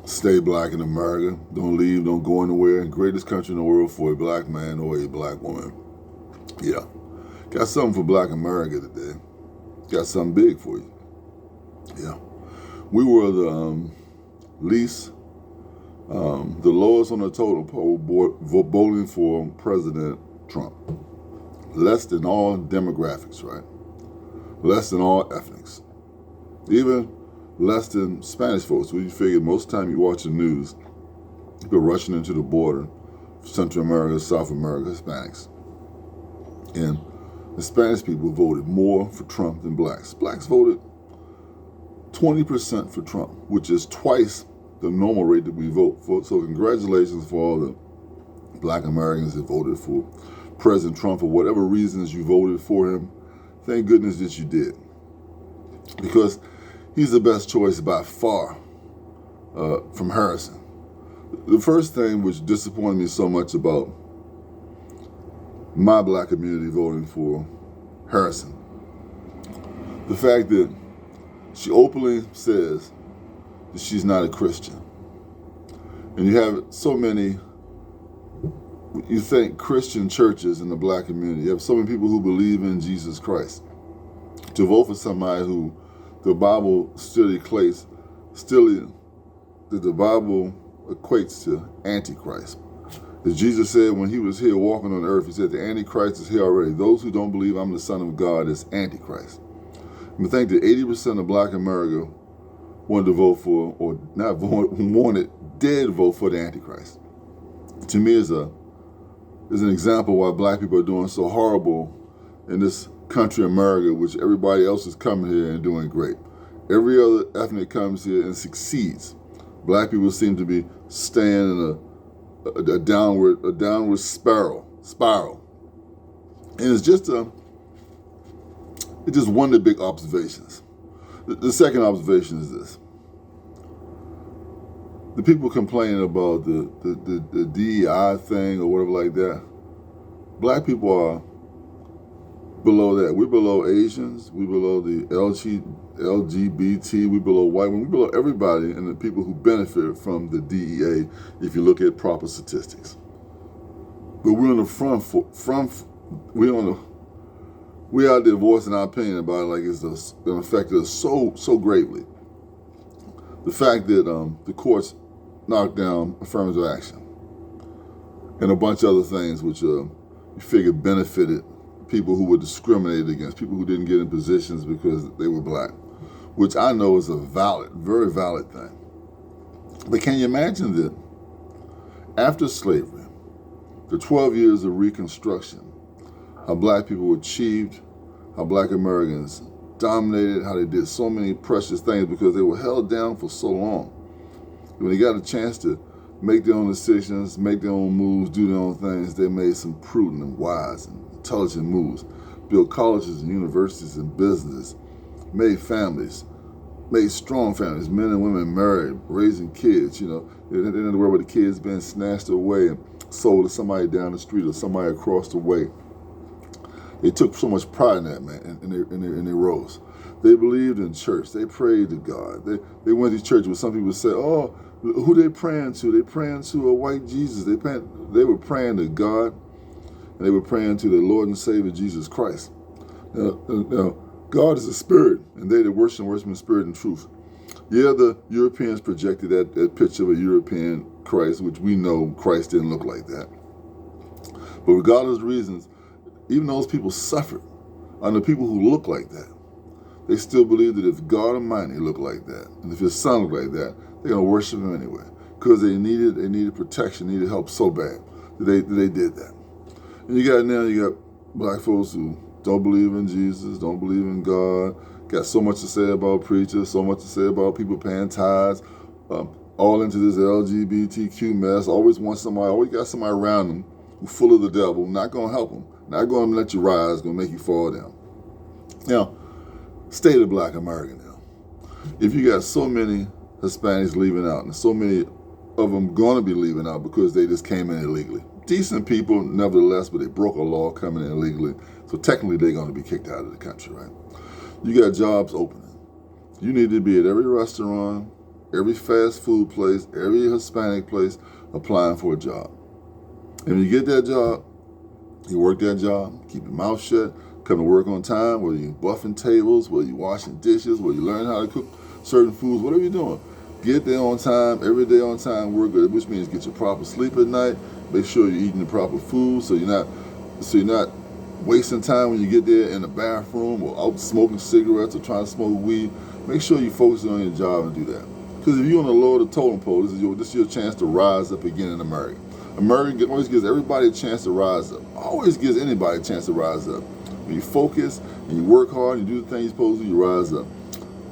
Stay black in America. Don't leave, don't go anywhere. Greatest country in the world for a black man or a black woman. Yeah. Got something for black America today. Got something big for you. Yeah. We were the least, the lowest on the total poll voting for President Trump. Less than all demographics, right? Less than all ethnics. Even less than Spanish folks. We figured most of the time you watch the news, people rushing into the border, Central America, South America, Hispanics. And the Spanish people voted more for Trump than blacks. Blacks voted 20% for Trump, which is twice the normal rate that we vote for. So congratulations for all the black Americans that voted for President Trump for whatever reasons you voted for him. Thank goodness that you did. Because he's the best choice by far from Harrison. The first thing which disappointed me so much about my black community voting for Harrison, the fact that she openly says that she's not a Christian. And you have so many, you think, Christian churches in the black community. You have so many people who believe in Jesus Christ. To vote for somebody who the Bible still equates to Antichrist. As Jesus said when he was here walking on earth, he said the Antichrist is here already. Those who don't believe I'm the Son of God is Antichrist. I think that 80% of black America wanted to vote for, or not wanted, did vote for the Antichrist. To me is an example why black people are doing so horrible in this country, America, which everybody else is coming here and doing great. Every other ethnic comes here and succeeds. Black people seem to be staying in a downward spiral. And it's just one of the big observations. The second observation is this. The people complaining about the DEI thing or whatever like that, black people are below that. We're below Asians, we're below the LGBT, we're below white women, we're below everybody and the people who benefit from the DEA if you look at proper statistics. But we're on the we're out there voicing our opinion about it like it's going to affect us so greatly. The fact that the courts knocked down affirmative action and a bunch of other things which you figure benefited people who were discriminated against, people who didn't get in positions because they were black, which I know is a very valid thing. But can you imagine that after slavery, the 12 years of Reconstruction, how black people achieved, how black Americans dominated, how they did so many precious things because they were held down for so long. When they got a chance to make their own decisions, make their own moves, do their own things, they made some prudent and wise and intelligent moves, built colleges and universities and businesses, made families, made strong families, men and women married, raising kids, They didn't worry about the kids being snatched away and sold to somebody down the street or somebody across the way. They took so much pride in that, man, and they rose. They believed in church. They prayed to God. They went to church where some people say, oh, who they praying to? They praying to a white Jesus. They were praying to God, and they were praying to the Lord and Savior Jesus Christ. Now, God is a spirit, and they that worship in spirit and truth. Yeah, the Europeans projected that picture of a European Christ, which we know Christ didn't look like that. But regardless of reasons, even those people suffered under people who look like that. They still believe that if God Almighty looked like that, and if His Son looked like that, they're going to worship Him anyway. Because they needed protection, needed help so bad that they did that. And you got black folks who don't believe in Jesus, don't believe in God, got so much to say about preachers, so much to say about people paying tithes, all into this LGBTQ mess, always got somebody around them who's full of the devil, not going to help them, not going to let you rise, going to make you fall down. Now, state of black America now. If you got so many Hispanics leaving out, and so many of them going to be leaving out because they just came in illegally. Decent people, nevertheless, but they broke a law coming in illegally, so technically they're going to be kicked out of the country, right? You got jobs opening. You need to be at every restaurant, every fast food place, every Hispanic place applying for a job. And when you get that job, you work that job, keep your mouth shut, come to work on time, whether you're buffing tables, whether you're washing dishes, whether you learn how to cook certain foods, whatever you're doing. Get there on time, every day on time, work good, which means get your proper sleep at night, make sure you're eating the proper food so you're not wasting time when you get there in the bathroom or out smoking cigarettes or trying to smoke weed. Make sure you focus on your job and do that. Because if you're on the lower of the totem pole, this is your chance to rise up again in America. America always gives everybody a chance to rise up. Always gives anybody a chance to rise up. When you focus and you work hard and you do the things you're supposed to, you rise up.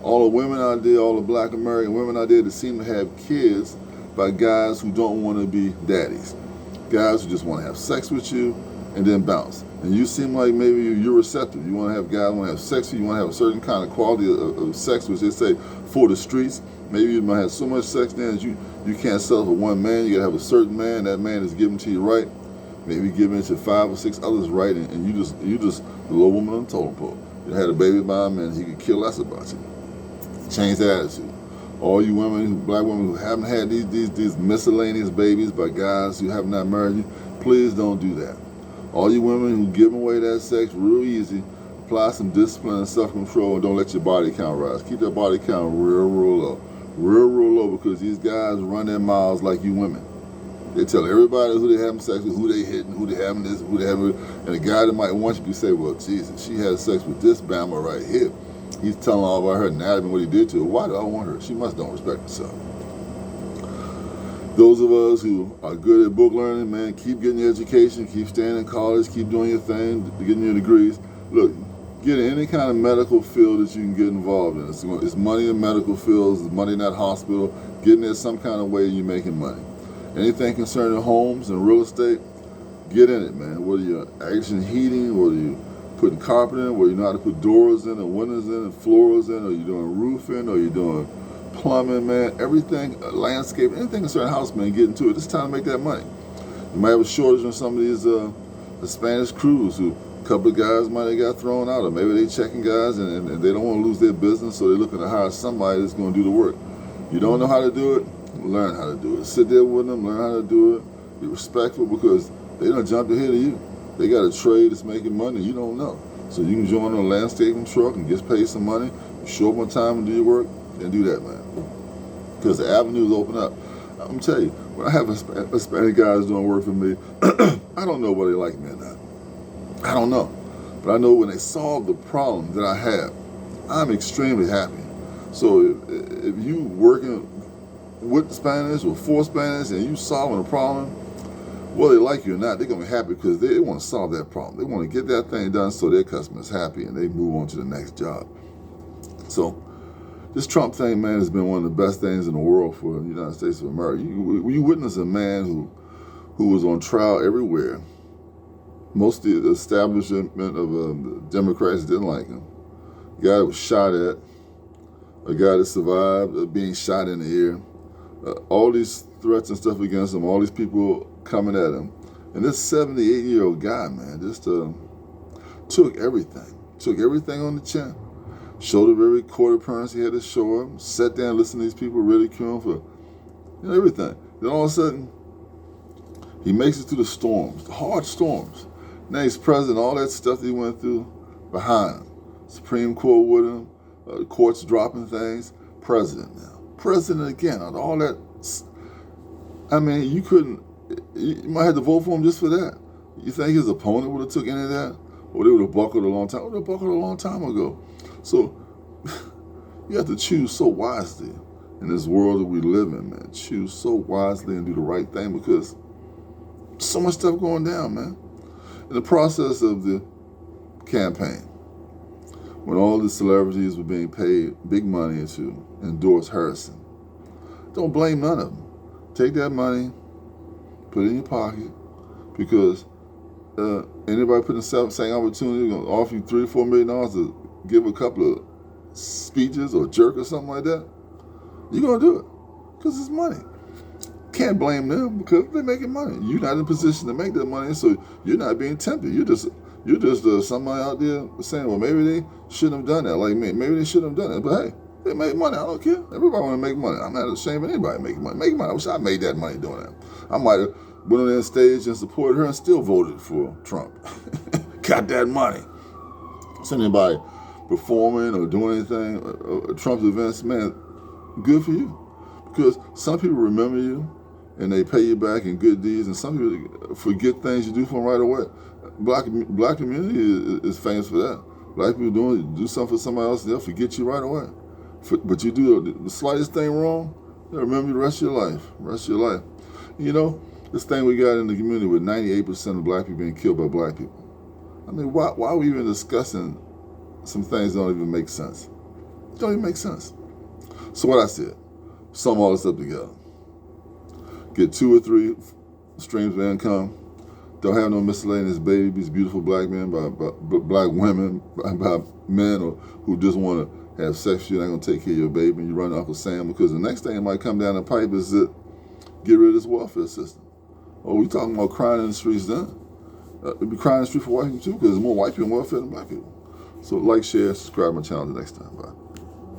All the women out there, all the black American women out there that seem to have kids by guys who don't want to be daddies. Guys who just want to have sex with you and then bounce. And you seem like maybe you're receptive. You want to have guys who want to have sex with you. You want to have a certain kind of quality of sex, which they say for the streets. Maybe you might have so much sex then that you can't settle for one man. You got to have a certain man. That man is given to you right. Maybe giving it to 5 or 6 others right. And you just the low woman on the totem pole. You had a baby by him and he could care less about you. Change the attitude. All you women, black women who haven't had these miscellaneous babies by guys who have not married you, please don't do that. All you women who give away that sex real easy, apply some discipline and self-control and don't let your body count rise. Keep that body count real low. Real low, because these guys run their mouths like you women. They tell everybody who they having sex with, who they hitting, who they having this, who they having, and a guy that might want you to say, well, Jesus, she had sex with this Bama right here. He's telling all about her anatomy, what he did to her. Why do I want her? She must don't respect herself. Those of us who are good at book learning, man, keep getting your education, keep staying in college, keep doing your thing, getting your degrees. Look, get in any kind of medical field that you can get involved in. It's money in medical fields, it's money in that hospital. Getting there some kind of way you're making money. Anything concerning homes and real estate, get in it, man. Whether you're actually heating, whether you're putting carpet in, whether you know how to put doors in and windows in and floors in, or you're doing roofing, or you're doing plumbing, man, everything, landscape, anything concerning house, man, get into it. It's time to make that money. You might have a shortage on some of these the Spanish crews who a couple of guys might have got thrown out, or maybe they checking guys and they don't want to lose their business, so they're looking to hire somebody that's going to do the work. You don't know how to do it, learn how to do it. Sit there with them, learn how to do it. Be respectful, because they don't jump ahead of you. They got a trade that's making money you don't know. So you can join a landscaping truck and get paid some money, show up on time and do your work, and do that, man. Because the avenues open up. I'm going to tell you, when I have Hispanic guys doing work for me, I don't know whether they like me or not. I don't know. But I know when they solve the problem that I have, I'm extremely happy. So if you working with Spanish or for Spanish and you solving a problem, whether they like you or not, they're going to be happy because they want to solve that problem. They want to get that thing done so their customer's happy and they move on to the next job. So this Trump thing, man, has been one of the best things in the world for the United States of America. You witness a man who was on trial everywhere. Most of the establishment of the Democrats didn't like him. A guy that was shot at, a guy that survived being shot in the ear, all these threats and stuff against him, all these people coming at him. And this 78-year-old guy, man, just took everything on the chin. Showed up every court appearance he had to show up, sat down and listened to these people ridicule him for everything. Then all of a sudden, he makes it through the storms, the hard storms. Now he's president, all that stuff that he went through behind him. Supreme Court with him, the courts dropping things, president now. President again, all that. I mean, you might have to vote for him just for that. You think his opponent would have took any of that? Or they would have buckled a long time? They would have buckled a long time ago. So you have to choose so wisely in this world that we live in, man. Choose so wisely and do the right thing, because so much stuff going down, man. In the process of the campaign, when all the celebrities were being paid big money to endorse Harrison, don't blame none of them. Take that money, put it in your pocket, because anybody putting the same opportunity going to offer you $3 or $4 million to give a couple of speeches or jerk or something like that, you're going to do it because it's money. Can't blame them because they're making money. You're not in a position to make that money, so you're not being tempted. You're just somebody out there saying, well, maybe they shouldn't have done that. Like me, maybe they shouldn't have done that. But hey, They made money. I don't care. Everybody want to make money. I'm not ashamed of anybody making money. Make money. I wish I made that money doing that. I might have went on that stage and supported her and still voted for Trump. Got that money. So anybody performing or doing anything at Trump's events, man, good for you. Because some people remember you and they pay you back in good deeds, and some people forget things you do for them right away. Black community is famous for that. Black people do something for somebody else, they'll forget you right away. But you do the slightest thing wrong, they'll remember you the rest of your life. You know, this thing we got in the community with 98% of black people being killed by black people. I mean, why are we even discussing some things that don't even make sense? It don't even make sense. So what I said, sum all this up together. Get 2 or 3 streams of income. Don't have no miscellaneous babies, beautiful black men by black women, by men who just want to have sex. You're not going to take care of your baby, and you run to Uncle Sam, because the next thing that might come down the pipe is that get rid of this welfare system. Oh, we talking about crying in the streets then? It'd be crying in the street for white people too, because there's more white people on welfare than black people. So like, share, subscribe to my channel. Until next time. Bye.